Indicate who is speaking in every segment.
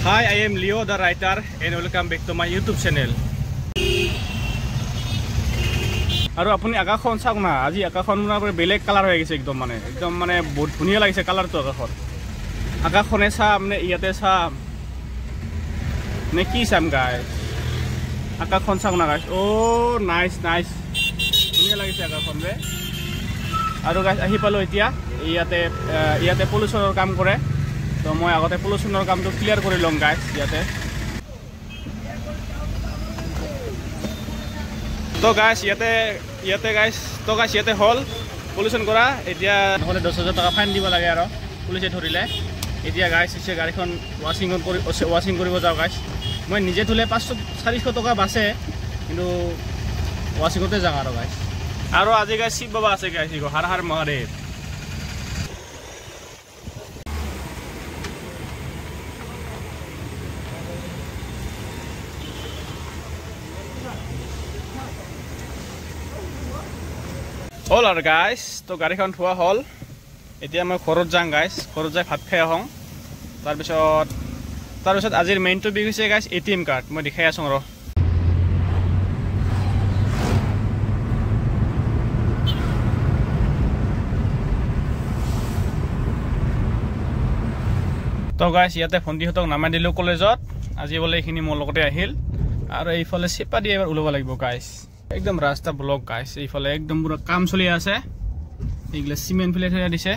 Speaker 1: Hi, I am Leo the writer and welcome back to my YouTube channel. আৰু আপুনি আকাশখন চাওক না আজি আকাশখন মানে বেলেগ কালাৰ হৈ গৈছে একদম মানে বহুত ধুনীয়া লাগিছে কালাৰটো আকাশখনে চাম নে ইয়াতে চাম নে কি চাম গাইছ আকাশখন চাওক না গাইছ নাইস ধুনীয়া লাগিছে আকাশখন ৰে আৰু গাইছ আহি পালো এতিয়া ইয়াতে পলিউশনৰ কাম কৰে তো মই আগতে পলিউশনৰ কামটো ক্লিয়াৰ কৰি লম গাইছ তো গাইছ ইয়াতে হল পলিউশন কৰা এতিয়া নহলে 10,000 টকা ফাইন দিব লাগে আৰু পুলিচে ধৰিলে এতিয়া গাইছ গাড়ীখন ওয়াশিং কৰিব যাও গাইছ মই নিজে ধুলে 400 টকা বাছে কিন্তু ওয়াশিংতে যাওঁ আৰু গাইছ আৰু আজি গাইছ শিৱ বাবা আছে গাইছ হৰ হৰ মহাদেৱ হল আৰু গাইছ তো গাড়ীখন থোৱা হল এতিয়া মই ঘৰত যাম গাইছ ঘৰত যাই ভাত খাই আহোঁ তাৰপিছত আজিৰ মেইন টপিক হৈছে গাইছ এটিএম কাৰ্ড মই দেখাই আছোঁ ৰ তো গাইছ ইয়াতে ভণ্টিহঁতক নামাই দিলোঁ কলেজত আজি বোলে এইখিনি মোৰ লগতে আহিল আৰু এইফালে চেপা দি এবাৰ ওলাব লাগিব গাইছ একদম ৰাস্তা ব্লক গাইছ এইফালে একদম পুৰা কাম চলি আছে এইগিলা সিমেন্ট ফিলে থৈ দিছে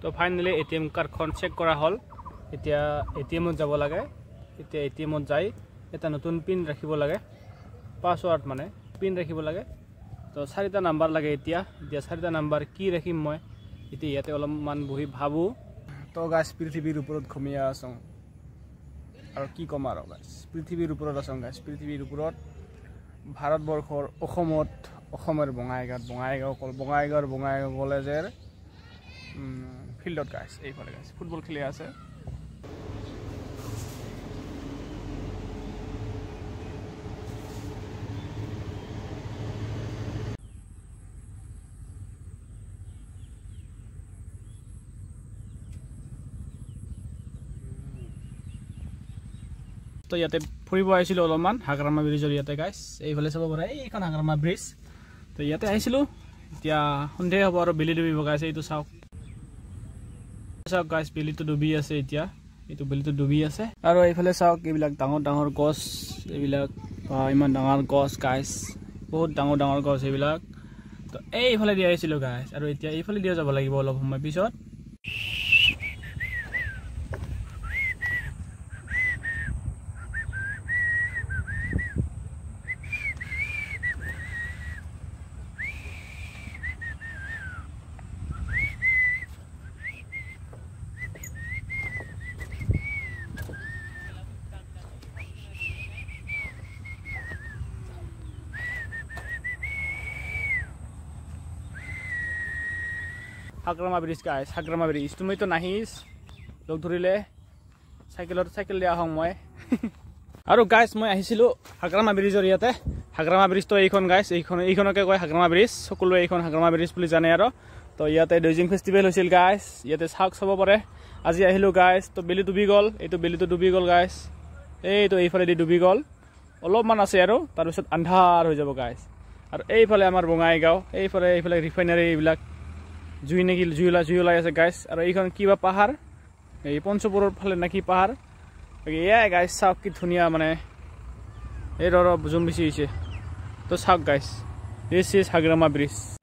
Speaker 1: তো ফাইনালি এটিএম কাৰ্ডখন চেক কৰা হল এতিয়া এটিএমত যাব লাগে এতিয়া এটিএমত যাই এটা নতুন পিন ৰাখিব লাগে পাসওয়াৰ্ড মানে পিন ৰাখিব লাগে তো 4টা নাম্বাৰ লাগে এতিয়া 4টা নাম্বাৰ কি ৰাখিম মই এতিয়া ইয়াতে অলপমান বহি ভাবো তো গাইছ পৃথিৱীৰ ওপৰত ঘুমিয়া আছো আৰু কি কম আৰু গাইছ পৃথিৱীৰ ওপৰত আছো গাইছ পৃথিৱীৰ ওপৰত ভাৰতবৰ্ষৰ অসমৰ বঙাইগাঁও কলেজৰ ফিল্ডত গাইছ এইফালে গাইছ ফুটবল খেলি আছে তো ইয়াতে ফুৰিব আহিছিলোঁ অলপমান হাগ্ৰামা ব্ৰিজৰ ইয়াতে গাইছ এইফালে চাব পাৰে এইখন হাগ্ৰামা ব্ৰিজ তো ইয়াতে আহিছিলোঁ এতিয়া সন্ধিয়া হ'ব আৰু বেলি ডুবিব গাইছ এইটো চাওক গাইছ বেলিটো ডুবি আছে এতিয়া এইটো বেলিটো ডুবি আছে আৰু এইফালে চাওক এইবিলাক ডাঙৰ গছ এইবিলাক ইমান ডাঙৰ গছ গাইছ বহুত ডাঙৰ গছ এইবিলাক তো এইফালে দি আহিছিলোঁ গাইছ আৰু এতিয়া এইফালে দিয়া যাব লাগিব অলপ সময় পিছত হাগ্ৰামা ব্ৰিজ গাইছ হাগ্ৰামা ব্ৰিজ তুমিতো নাহিস লগ ধৰিলে চাইকেল দিয়া হওঁ মই আৰু গাইছ মই আহিছিলোঁ হাগ্ৰামা ব্ৰিজৰ ইয়াতে হাগ্ৰামা ব্ৰিজটো এইখন গাইছ এইখনকে কয় হাগ্ৰামা ব্ৰিজ সকলোৱে এইখন হাগ্ৰামা ব্ৰিজ বুলি জানে আৰু তো ইয়াতে ডুইজিং ফেষ্টিভেল হৈছিল গাইছ ইয়াতে চাব পাৰে আজি আহিলোঁ গাইছ তো বেলি ডুবি গ'ল এইটো বেলিটো ডুবি গ'ল গাইছ এইটো এইফালে দি ডুবি গ'ল অলপমান আছে আৰু তাৰপিছত আন্ধাৰ হৈ যাব গাইছ আৰু এইফালে আমাৰ বঙাইগাঁও এইফালে ৰিফাইনাৰী এইবিলাক জুই ওলাই আছে গাইছ আৰু এইখন কিবা পাহাৰ এই পঞ্চপুৰৰ ফালে নাকি পাহাৰ এয়াই গাইছ চাওক কি ধুনীয়া মানে এই জুম বেছি হৈছে তো চাওক গাইছ দিছ ইজ হাগ্ৰামা ব্ৰিজ